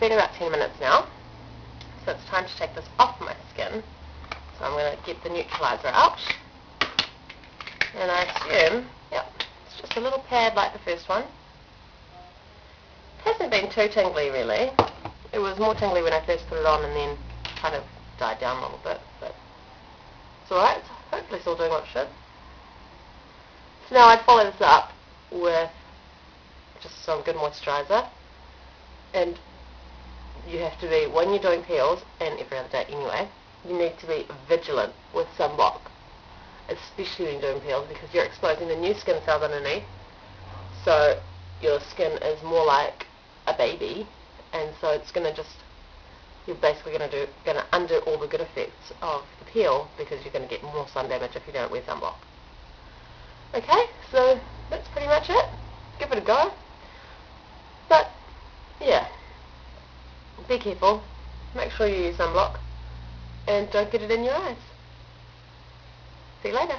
been about 10 minutes now, so it's time to take this off my skin. So I'm going to get the neutralizer out, and I assume, yep, it's just a little pad like the first one. It hasn't been too tingly really. It was more tingly when I first put it on and then kind of died down a little bit, but it's alright. Hopefully it's all doing what it should. So now I'd follow this up with just some good moisturizer, and you have to be, when you're doing peels, and every other day anyway, you need to be vigilant with sunblock, especially when you're doing peels, because you're exposing the new skin cells underneath, so your skin is more like a baby, and so it's going to just, you're basically going to undo all the good effects of the peel, because you're going to get more sun damage if you don't wear sunblock. Okay, so that's pretty much it. Give it a go. But yeah, be careful, make sure you use sunblock, and don't get it in your eyes. See you later.